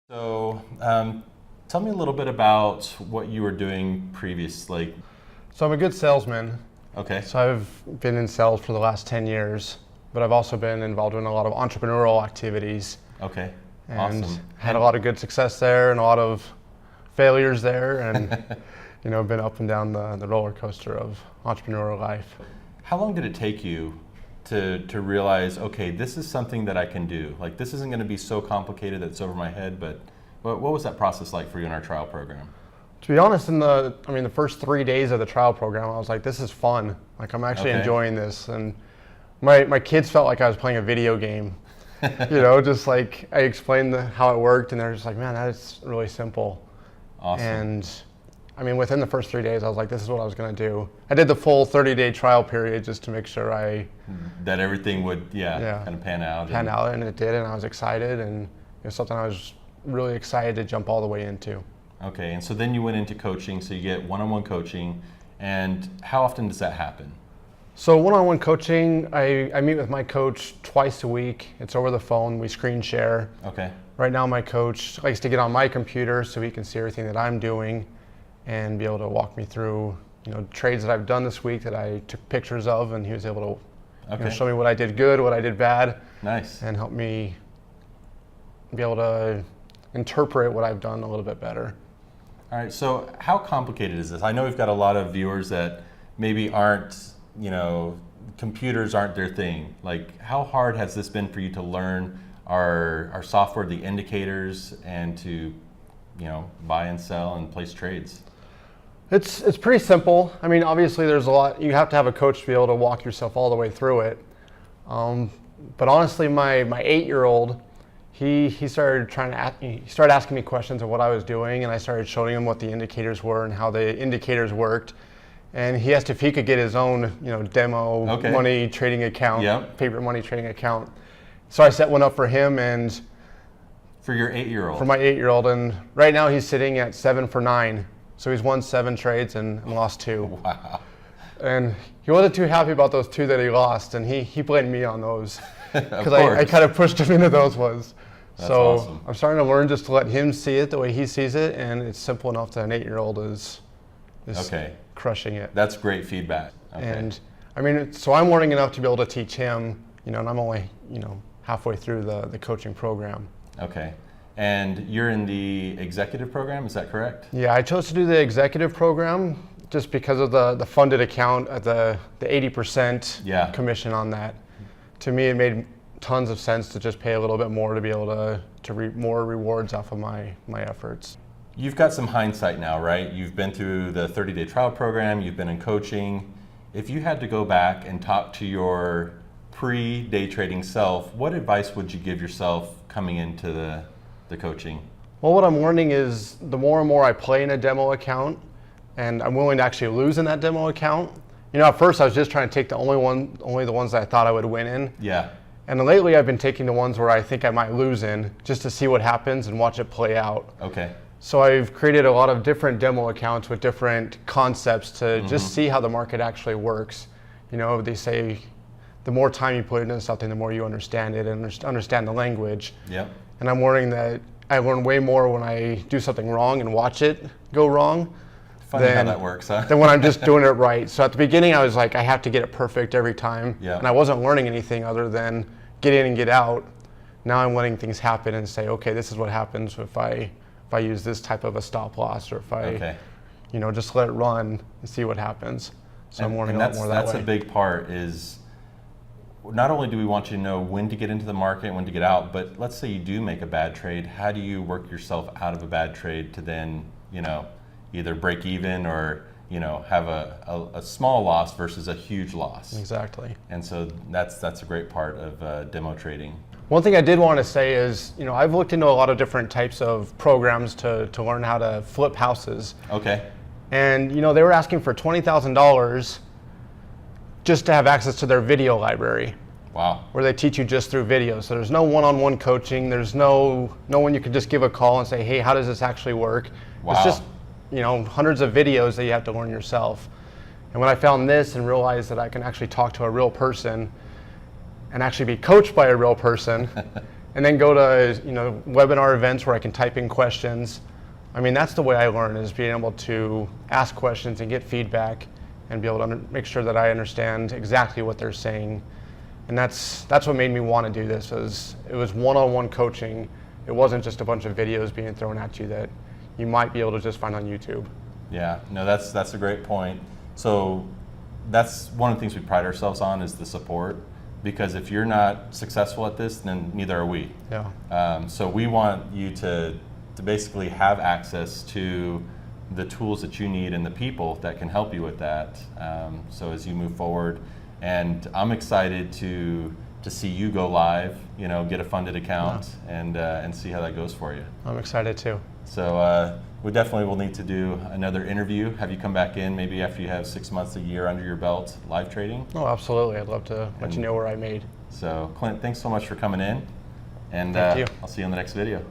So, tell me a little bit about what you were doing previously. So I'm a good salesman. Okay. So I've been in sales for the last 10 years, but I've also been involved in a lot of entrepreneurial activities. Okay. And Awesome. had a lot of good success there and a lot of failures there, and been up and down the roller coaster of entrepreneurial life. How long did it take you to realize, okay, this is something that I can do? Like, this isn't going to be so complicated that it's over my head, but what was that process like for you in our trial program? To be honest, the first 3 days of the trial program, I was like, this is fun. Like, I'm actually enjoying this. And my kids felt like I was playing a video game. Just like I explained how it worked, and they're just like, man, that's really simple. Awesome. And within the first 3 days, I was like, this is what I was going to do. I did the full 30-day trial period just to make sure that everything would, kind of pan out. And it did, and I was excited, and it was something I was really excited to jump all the way into. Okay, and so then you went into coaching, so you get one-on-one coaching, and how often does that happen? So one-on-one coaching, I meet with my coach twice a week. It's over the phone, we screen share. Okay. Right now my coach likes to get on my computer so he can see everything that I'm doing and be able to walk me through trades that I've done this week that I took pictures of, and he was able to show me what I did good, what I did bad. Nice. And help me be able to interpret what I've done a little bit better. All right, so how complicated is this? I know we've got a lot of viewers that maybe aren't, computers aren't their thing. Like, how hard has this been for you to learn our software, the indicators, and to, buy and sell and place trades? It's pretty simple. Obviously there's a lot, you have to have a coach to be able to walk yourself all the way through it. But honestly, my 8-year-old, he started asking me questions of what I was doing, and I started showing him what the indicators were and how the indicators worked. And he asked if he could get his own, demo money trading account, paper money trading account. So I set one up for him and for your 8-year-old. For my 8-year-old, and right now he's sitting at 7 for 9. So he's won 7 trades and lost 2. Wow. And he wasn't too happy about those 2 that he lost, and he blamed me on those because I kind of pushed him into those ones. That's so awesome. I'm starting to learn just to let him see it the way he sees it, and it's simple enough that an 8-year-old is crushing it. That's great feedback. Okay. And so I'm learning enough to be able to teach him, and I'm only halfway through the coaching program. Okay. And you're in the executive program, is that correct? Yeah, I chose to do the executive program just because of the funded account at the 80% commission on that. To me, it made tons of sense to just pay a little bit more to be able to reap more rewards off of my efforts. You've got some hindsight now, right? You've been through the 30-day trial program, you've been in coaching. If you had to go back and talk to your pre-day trading self, what advice would you give yourself coming into the coaching? Well, what I'm learning is the more and more I play in a demo account, and I'm willing to actually lose in that demo account. At first I was just trying to take only the ones that I thought I would win in. Yeah. And then lately I've been taking the ones where I think I might lose in, just to see what happens and watch it play out. Okay. So I've created a lot of different demo accounts with different concepts to just see how the market actually works. They say the more time you put into something, the more you understand it and understand the language. Yep. And I'm learning that I learn way more when I do something wrong and watch it go wrong. Funny how that works, huh? Than when I'm just doing it right. So at the beginning I was like, I have to get it perfect every time. Yeah. And I wasn't learning anything other than get in and get out. Now I'm letting things happen and say, okay, this is what happens if I use this type of a stop loss, or if I just let it run and see what happens. So I'm learning a lot more that way. That's a big part, is not only do we want you to know when to get into the market, when to get out, but let's say you do make a bad trade, how do you work yourself out of a bad trade to then, either break even or, have a small loss versus a huge loss? Exactly. And so that's a great part of demo trading. One thing I did want to say is, I've looked into a lot of different types of programs to learn how to flip houses. Okay. And, they were asking for $20,000 just to have access to their video library. Wow. Where they teach you just through video. So there's no one-on-one coaching. There's no one you can just give a call and say, hey, how does this actually work? Wow. It's just, hundreds of videos that you have to learn yourself. And when I found this and realized that I can actually talk to a real person and actually be coached by a real person, and then go to webinar events where I can type in questions. I mean, that's the way I learn, is being able to ask questions and get feedback and be able to make sure that I understand exactly what they're saying. And that's what made me want to do this. It was one-on-one coaching. It wasn't just a bunch of videos being thrown at you that you might be able to just find on YouTube. Yeah, no, that's a great point. So that's one of the things we pride ourselves on, is the support. Because if you're not successful at this, then neither are we. Yeah. So we want you to basically have access to the tools that you need and the people that can help you with that. So as you move forward, and I'm excited to see you go live, get a funded account, and see how that goes for you. I'm excited too. So we definitely will need to do another interview. Have you come back in maybe after you have 6 months, a year under your belt live trading? Oh, absolutely. I'd love to let you know where I made. So Clint, thanks so much for coming in, and Thank you. I'll see you in the next video.